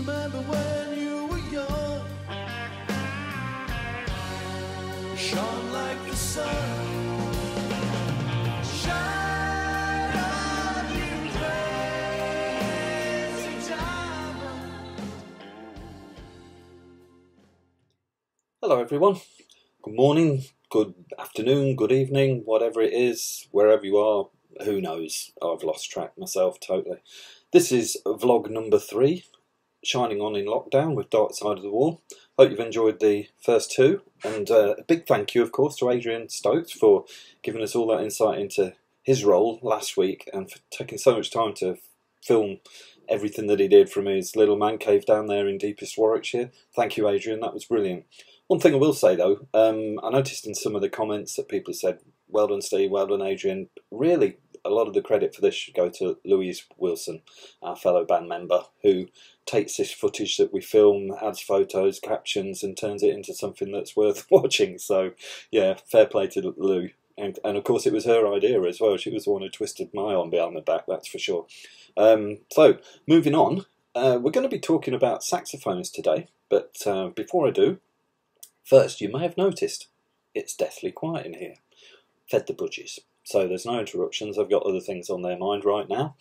remember when you were young, shone like the sun. Shine on, you crazy diamond. Hello everyone, good morning, good afternoon, good evening, whatever it is, wherever you are, who knows, I've lost track myself totally. This is vlog number 3, shining on in lockdown with Dark Side of the Wall. Hope you've enjoyed the first 2, and a big thank you of course to Adrian Stokes for giving us all that insight into his role last week and for taking so much time to film everything that he did from his little man cave down there in deepest Warwickshire. Thank you, Adrian, that was brilliant. One thing I will say though, I noticed in some of the comments that people said, well done Steve, well done Adrian. Really, a lot of the credit for this should go to Louise Wilson, our fellow band member, who takes this footage that we film, adds photos, captions, and turns it into something that's worth watching. So yeah, fair play to Lou. And of course it was her idea as well. She was the one who twisted my arm behind my back, that's for sure. So, moving on, we're going to be talking about saxophones today. But before I do, first, you may have noticed it's deathly quiet in here. Fed the budgies. So there's no interruptions. I've got other things on their mind right now.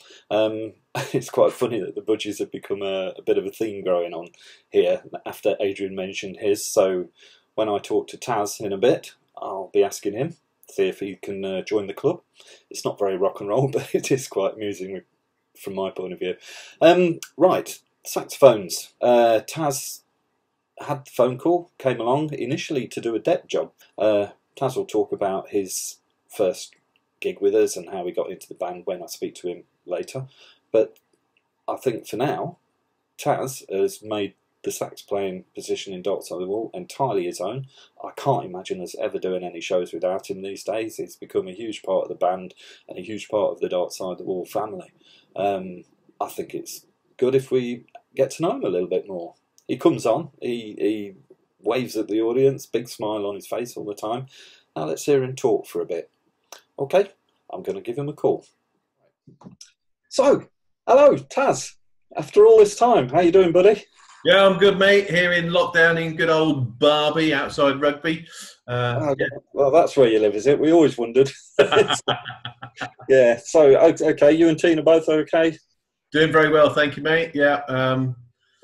It's quite funny that the budgies have become a bit of a theme growing on here after Adrian mentioned his. So when I talk to Taz in a bit, I'll be asking him, see if he can join the club. It's not very rock and roll, but it is quite amusing from my point of view. Right, saxophones. Taz had the phone call, came along initially to do a depth job. Taz will talk about his first gig with us and how he got into the band when I speak to him later. But I think for now, Taz has made the sax playing position in Dark Side of the Wall entirely his own. I can't imagine us ever doing any shows without him these days. He's become a huge part of the band and a huge part of the Dark Side of the Wall family. I think it's good if we get to know him a little bit more. He comes on, he waves at the audience, big smile on his face all the time. Now let's hear him talk for a bit. Okay, I'm going to give him a call. So, hello, Taz. After all this time, how you doing, buddy? Yeah, I'm good, mate. Here in lockdown in good old Barbie outside Rugby. Yeah. Well, that's where you live, is it? We always wondered. Yeah, so, okay, you and Tina both okay? Doing very well, thank you, mate. Yeah.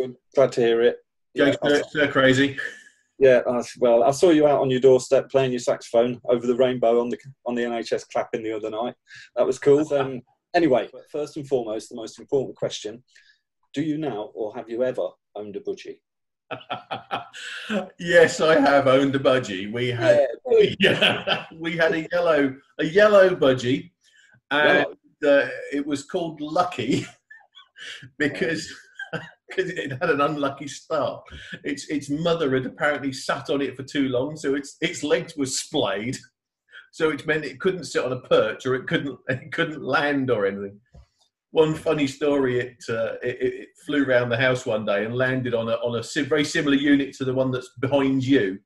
Good. Glad to hear it. Going crazy. Yeah, well, I saw you out on your doorstep playing your saxophone over the rainbow on the NHS clapping the other night. That was cool. Anyway, first and foremost, the most important question: do you now, or have you ever owned a budgie? Yes, I have owned a budgie. We had we had a yellow budgie, and it was called Lucky because it had an unlucky start. Its mother had apparently sat on it for too long, so its legs were splayed. So it meant it couldn't sit on a perch, or it couldn't land or anything. One funny story: it flew around the house one day and landed on a very similar unit to the one that's behind you.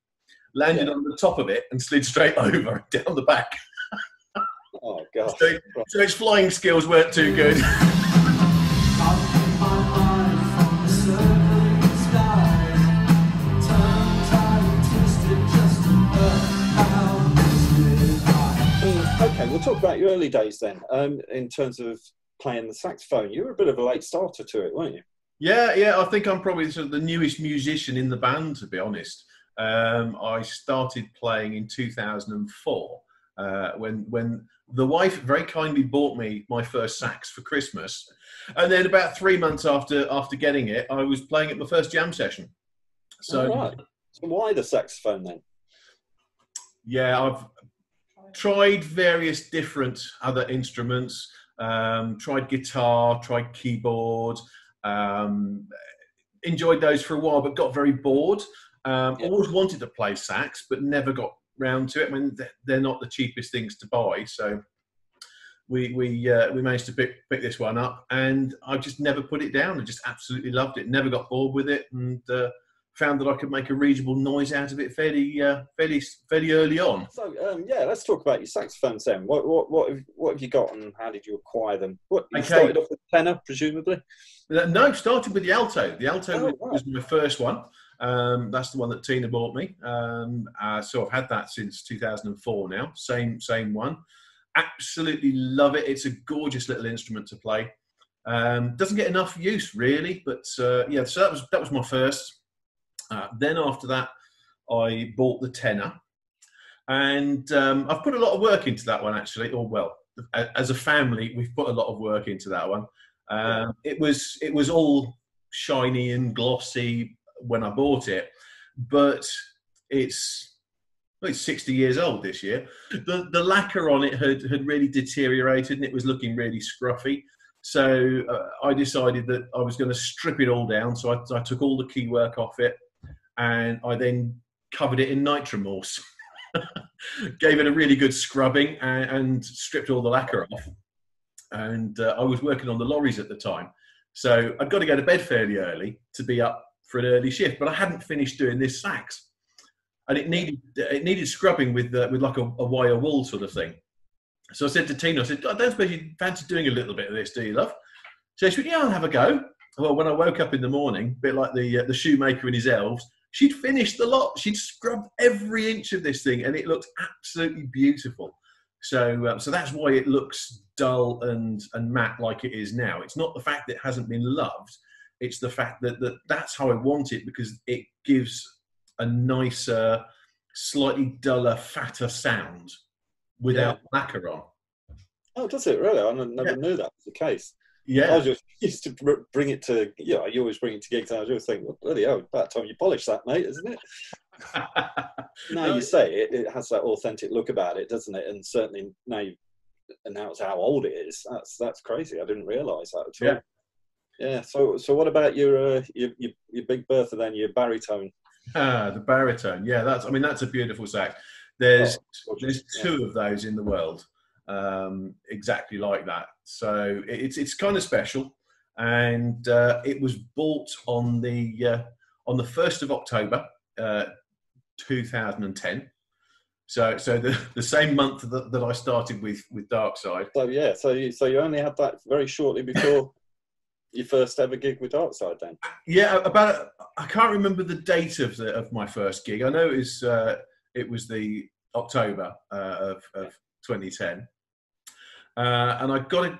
Landed on the top of it and slid straight over down the back. Oh gosh! So its flying skills weren't too good. Okay, we'll talk about your early days then. In terms of playing the saxophone, you were a bit of a late starter to it, weren't you? Yeah. I think I'm probably sort of the newest musician in the band, to be honest. I started playing in 2004 when the wife very kindly bought me my first sax for Christmas, and then about 3 months after getting it, I was playing at my first jam session. So, right. So why the saxophone then? Yeah, I've tried various different other instruments. Tried guitar, tried keyboard. Enjoyed those for a while, but got very bored. Always wanted to play sax, but never got round to it. I mean, they're not the cheapest things to buy, so we managed to pick this one up, and I just never put it down. I just absolutely loved it. Never got bored with it, and found that I could make a reasonable noise out of it fairly early on. So yeah, let's talk about your saxophones then. What have you got, and how did you acquire them? You started off with tenor, presumably. No, started with the alto. The alto Right. was my first one. That's the one that Tina bought me. So I've had that since 2004 now. Same one. Absolutely love it. It's a gorgeous little instrument to play. Doesn't get enough use really, but yeah. So that was my first. Then after that, I bought the tenor, and I've put a lot of work into that one actually. Or well, as a family, we've put a lot of work into that one. It was all shiny and glossy when I bought it, but it's 60 years old this year. The lacquer on it had really deteriorated and it was looking really scruffy. So I decided that I was going to strip it all down. So I took all the key work off it, and I then covered it in Nitromorse. Gave it a really good scrubbing and stripped all the lacquer off. And I was working on the lorries at the time. So I'd got to go to bed fairly early to be up for an early shift, but I hadn't finished doing this sax. And it needed scrubbing with like a wire wool sort of thing. So I said to Tina, I said, I don't suppose you fancy doing a little bit of this, do you, love? So she went, yeah, I'll have a go. Well, when I woke up in the morning, a bit like the shoemaker and his elves, she'd finished the lot. She'd scrubbed every inch of this thing, and it looked absolutely beautiful. So that's why it looks dull and matte like it is now. It's not the fact that it hasn't been loved. It's the fact that that's how I want it, because it gives a nicer, slightly duller, fatter sound without lacquer on. Oh, does it really? I never knew that was the case. Yeah. I just used to bring it to, you always bring it to gigs, and I just think, well, bloody hell, about time you polish that, mate, isn't it? Now you say it has that authentic look about it, doesn't it? And certainly now you announce how old it is. That's crazy. I didn't realise that at all. Yeah. So what about your Big Bertha then, your baritone? The baritone. Yeah, that's a beautiful sax. There's two of those in the world, exactly like that. So it's kind of special, and it was bought on the 1st of October, 2010. So the same month that I started with Darkside. So yeah, so you only had that very shortly before your first ever gig with Darkside then? Yeah, I can't remember the date of my first gig. I know it was the October of 2010, and I got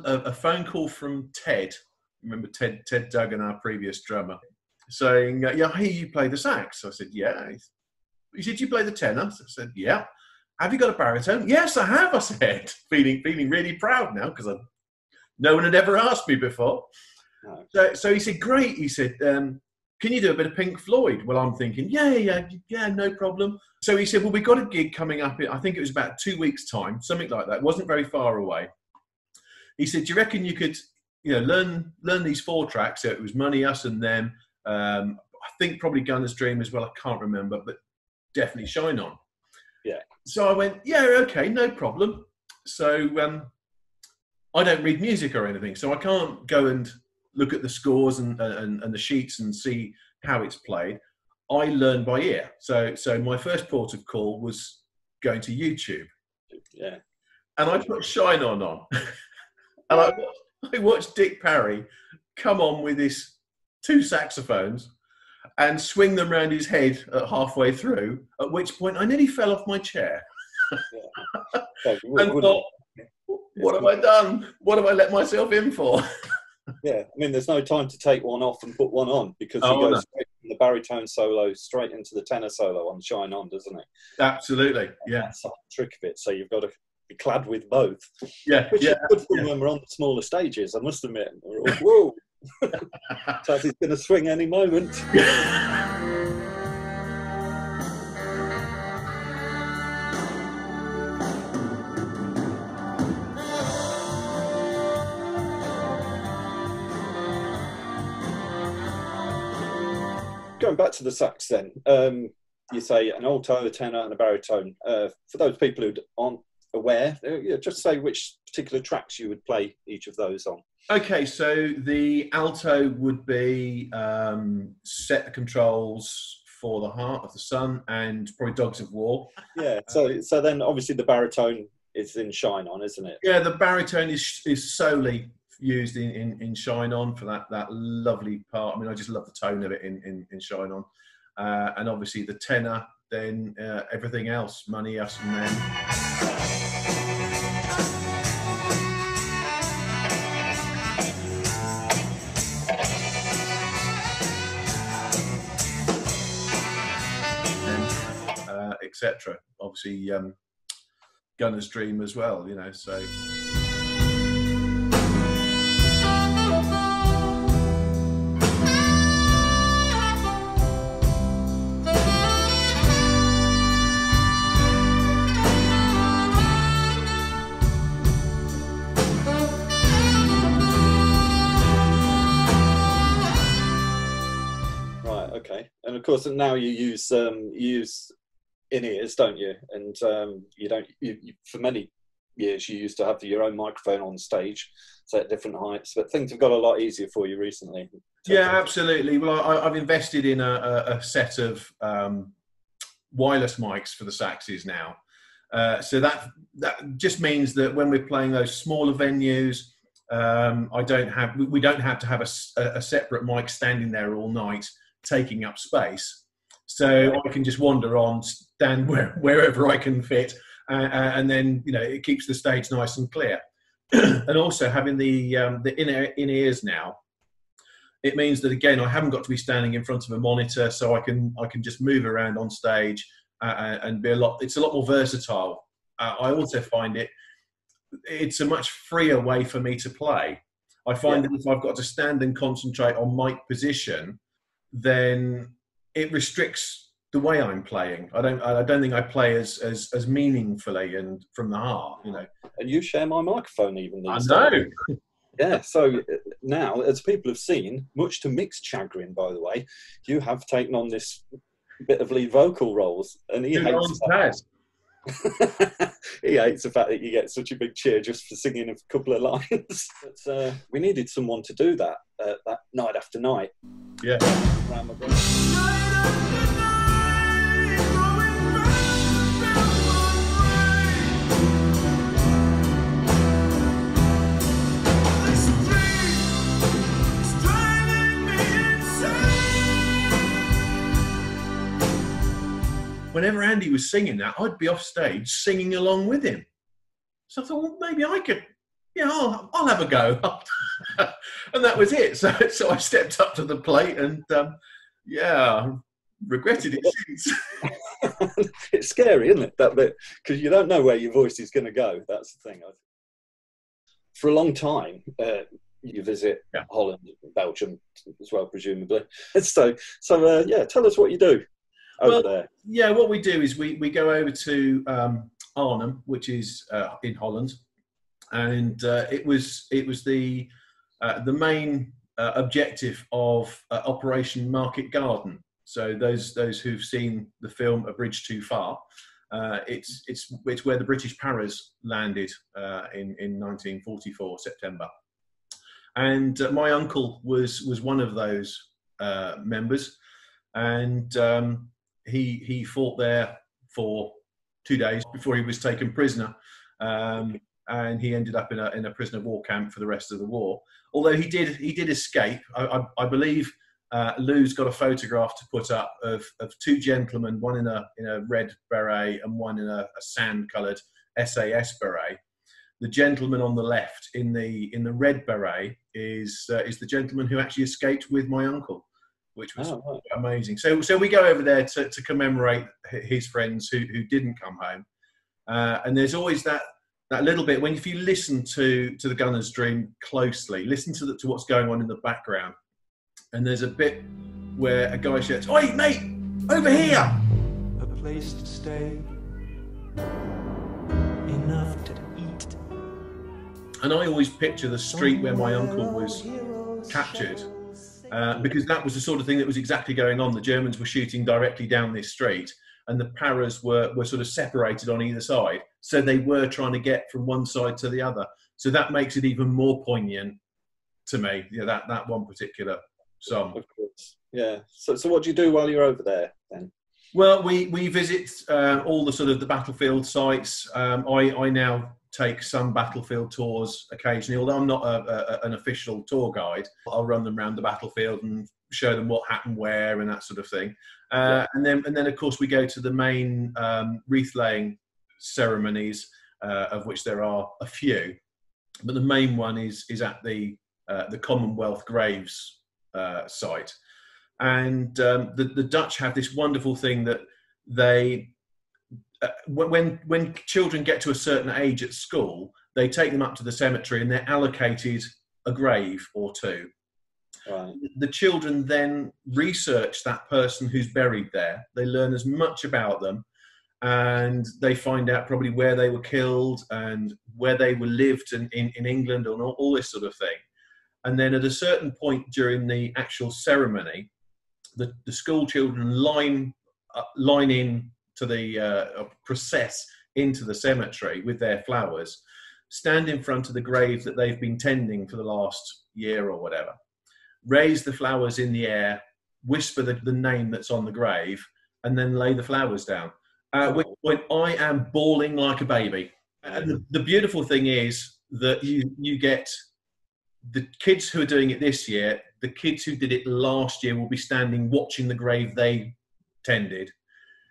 a phone call from Ted. Remember Ted Duggan, our previous drummer, saying, "Yeah, I hear you play the sax." I said, "Yeah." He said, "You play the tenor?" I said, "Yeah." "Have you got a baritone?" "Yes, I have," I said, feeling really proud now, because no one had ever asked me before. No. So he said, "Great." He said, "Can you do a bit of Pink Floyd?" Well, I'm thinking, yeah, no problem. So he said, "Well, we got a gig coming up. I think it was about 2 weeks' time, something like that. It wasn't very far away." He said, "Do you reckon you could, learn these 4 tracks?" So it was Money, Us and Them. I think probably Gunner's Dream as well. I can't remember, but definitely Shine On. Yeah. So I went, yeah, okay, no problem. So I don't read music or anything, so I can't go and look at the scores and the sheets and see how it's played. I learn by ear. So my first port of call was going to YouTube. Yeah. And I put Shine On. And I watched Dick Parry come on with his 2 saxophones and swing them around his head at halfway through, at which point I nearly fell off my chair. Yeah. And thought, what have I done? What have I let myself in for? Yeah, I mean, there's no time to take one off and put one on, because he goes straight from the baritone solo straight into the tenor solo on Shine On, doesn't he? Absolutely, yeah. That's the trick of it. So you've got to be clad with both. Yeah, which is good for when we're on the smaller stages, I must admit. We're all, whoa! Taz is going to swing any moment. Going back to the sax then, you say an alto, a tenor and a baritone. For those people who aren't aware, just say which particular tracks you would play each of those on. Okay, so the alto would be set the controls for the Heart of the Sun and probably Dogs of War. Yeah. So then obviously the baritone is in Shine On, isn't it? Yeah, the baritone is solely used in Shine On for that lovely part. I mean, I just love the tone of it in Shine On. And obviously the tenor, then everything else, Money, Us and Men. Etc. Obviously, Gunner's Dream as well, you know, so. Right. Okay. And of course, now you use in-ears, don't you? And you don't. For many years, you used to have your own microphone on stage, so at different heights. But things have got a lot easier for you recently. Yeah, absolutely. Well, I've invested in a set of wireless mics for the saxes now. So that just means that when we're playing those smaller venues, we don't have to have a separate mic standing there all night taking up space. So I can just wander on, stand wherever I can fit, and then, you know, it keeps the stage nice and clear. And also having the in-ears now, it means that, again, I haven't got to be standing in front of a monitor, so I can just move around on stage and be it's a lot more versatile. I also find it's a much freer way for me to play. I find that if I've got to stand and concentrate on mic position, then it restricts the way I'm playing. I don't think I play as meaningfully and from the heart, you know. And you share my microphone even these days. Know. Yeah, so now, as people have seen, much to mixed chagrin, by the way, you have taken on this bit of lead vocal roles, and he hates Taz. He hates the fact that you get such a big cheer just for singing a couple of lines. But we needed someone to do that night after night. Yeah. Whenever Andy was singing that, I'd be off stage singing along with him. So I thought, well, maybe I could, I'll have a go. And that was it. So I stepped up to the plate and, regretted it since. It's scary, isn't it, that bit? Because you don't know where your voice is going to go. That's the thing. For a long time, you visit Holland, Belgium as well, presumably. So tell us what you do over there. Yeah, what we do is we go over to Arnhem, which is in Holland, and it was the main objective of Operation Market Garden. So those who've seen the film A Bridge Too Far, it's where the British Paras landed in 1944 September, and my uncle was one of those members, and he fought there for 2 days before he was taken prisoner, and he ended up in a prisoner of war camp for the rest of the war. Although he did escape. I believe Lou's got a photograph to put up of two gentlemen, one in a red beret and one in a sand-coloured SAS beret. The gentleman on the left in the red beret is the gentleman who actually escaped with my uncle, which was amazing. So we go over there to commemorate his friends who didn't come home. And there's always that little bit, if you listen to the Gunner's Dream closely, listen to what's going on in the background. And there's a bit where a guy shouts, "Oi, mate, over here!" A place to stay, enough to eat. And I always picture the street where my uncle was captured, because that was the sort of thing that was exactly going on. The Germans were shooting directly down this street, and the Paras were sort of separated on either side. So they were trying to get from one side to the other. So that makes it even more poignant to me. Yeah, that one particular song. Of course. Yeah. So what do you do while you're over there then? Well, we visit all the sort of the battlefield sites. I now take some battlefield tours occasionally, although I'm not an official tour guide. I'll run them around the battlefield and show them what happened where and that sort of thing. And then of course we go to the main wreath laying ceremonies, of which there are a few, but the main one is at the Commonwealth Graves site. And the Dutch have this wonderful thing that they, when children get to a certain age at school, they take them up to the cemetery and they're allocated a grave or two. Right. The children then research that person who's buried there. They learn as much about them, and they find out probably where they were killed and where they were lived in England and all this sort of thing. And then at a certain point during the actual ceremony, the school children line in to the process into the cemetery with their flowers, stand in front of the grave that they've been tending for the last year or whatever, raise the flowers in the air, whisper the name that's on the grave, and then lay the flowers down. When I am bawling like a baby. And the beautiful thing is that you get the kids who are doing it this year, the kids who did it last year will be standing watching the grave they tended.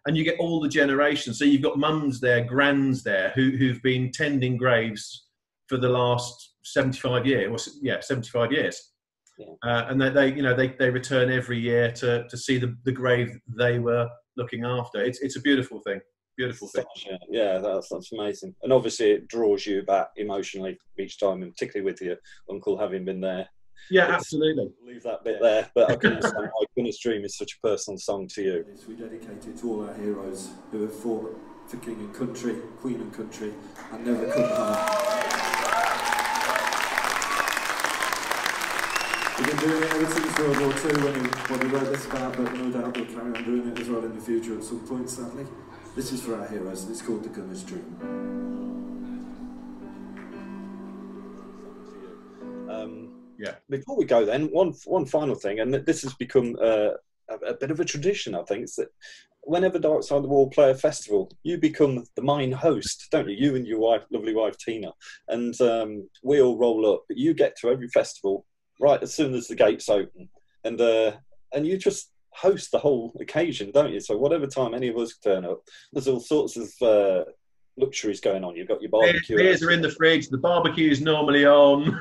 And you get all the generations. So you've got mums there, grands there, who've been tending graves for the last 75 years. 75 years. Yeah. And they return every year to see the grave they were looking after. It's a beautiful thing. Beautiful thing. Yeah, that's amazing. And obviously it draws you back emotionally each time, and particularly with your uncle having been there. Yeah, absolutely. Leave that bit there, but I can understand why Gunner's Dream is such a personal song to you. We dedicate it to all our heroes who have fought for king and country, queen and country, and never come home. We've been doing it ever since World War II when we wrote this about, but no doubt we'll carry on doing it as well in the future at some point, sadly. This is for our heroes, and it's called The Gunner's Dream. Before we go then, one final thing, and this has become a bit of a tradition, I think, is that whenever Dark Side of the Wall play a festival, you become the main host, don't you? You and your lovely wife Tina, and we all roll up, but you get to every festival right as soon as the gates open, and you just host the whole occasion, don't you? So whatever time any of us turn up, there's all sorts of luxuries going on. You've got your barbecue. Beers are in the fridge. The barbecue is normally on.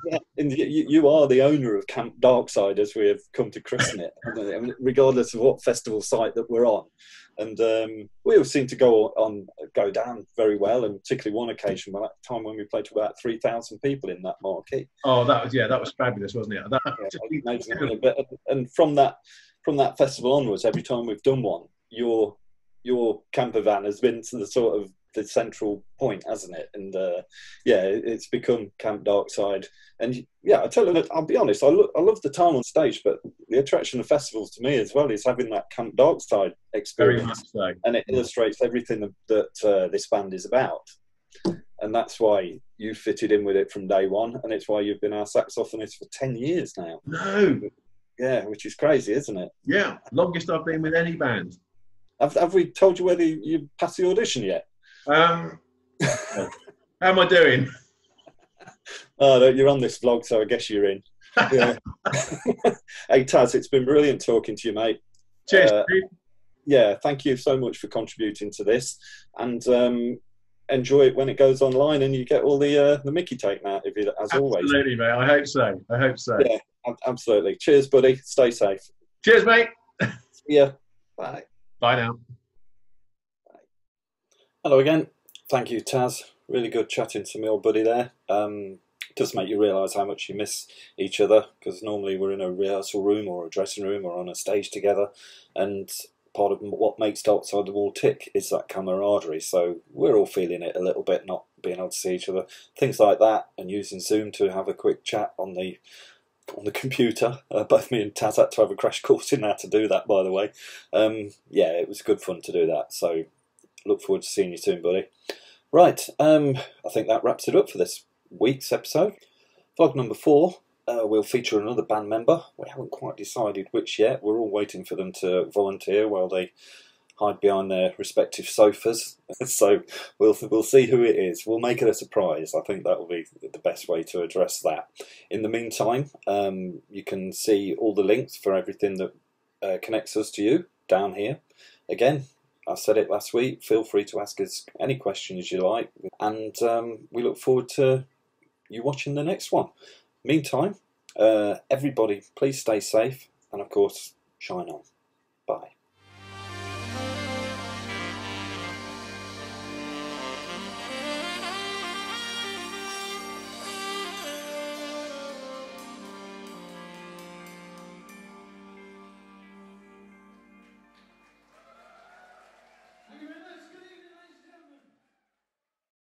Yeah, and you are the owner of Camp Darkside, as we have come to christen it, regardless of what festival site that we're on. And we all seem to go down very well, and particularly one occasion, that time when we played to about 3,000 people in that marquee. Oh, that was fabulous, wasn't it? Amazing. And from that festival onwards, every time we've done one, your camper van has been to the sort of the central point, hasn't it? And it's become Camp Darkside. And yeah, I'll be honest, I love the time on stage, but the attraction of festivals to me as well is having that Camp Darkside experience. Very much so. And it illustrates everything that this band is about. And that's why you fitted in with it from day one, and it's why you've been our saxophonist for 10 years now. No. Yeah, which is crazy, isn't it? Yeah, longest I've been with any band. Have we told you whether you passed the audition yet? How am I doing? Oh, you're on this vlog, so I guess you're in. Yeah. Hey, Taz, it's been brilliant talking to you, mate. Cheers. Yeah, thank you so much for contributing to this, and enjoy it when it goes online and you get all the Mickey taken out of you, as always. Absolutely, mate. I hope so. Yeah, absolutely. Cheers, buddy. Stay safe. Cheers, mate. See ya. Bye. Bye now. Bye. Hello again. Thank you, Taz. Really good chatting to my old buddy there. Does make you realise how much you miss each other, because normally we're in a rehearsal room or a dressing room or on a stage together, and part of what makes Dark Side of the Wall tick is that camaraderie. So we're all feeling it a little bit, not being able to see each other, things like that, and using Zoom to have a quick chat on the computer. Both me and Taz had to have a crash course in how to do that, by the way. Yeah, it was good fun to do that. So look forward to seeing you soon, buddy. Right, I think that wraps it up for this week's episode. Vlog number 4. we'll feature another band member. We haven't quite decided which yet. We're all waiting for them to volunteer while they hide behind their respective sofas. So we'll see who it is. We'll make it a surprise. I think that will be the best way to address that. In the meantime, you can see all the links for everything that connects us to you down here. Again, I said it last week, feel free to ask us any questions you like, and we look forward to you watching the next one. Meantime, everybody, please stay safe, and of course, shine on.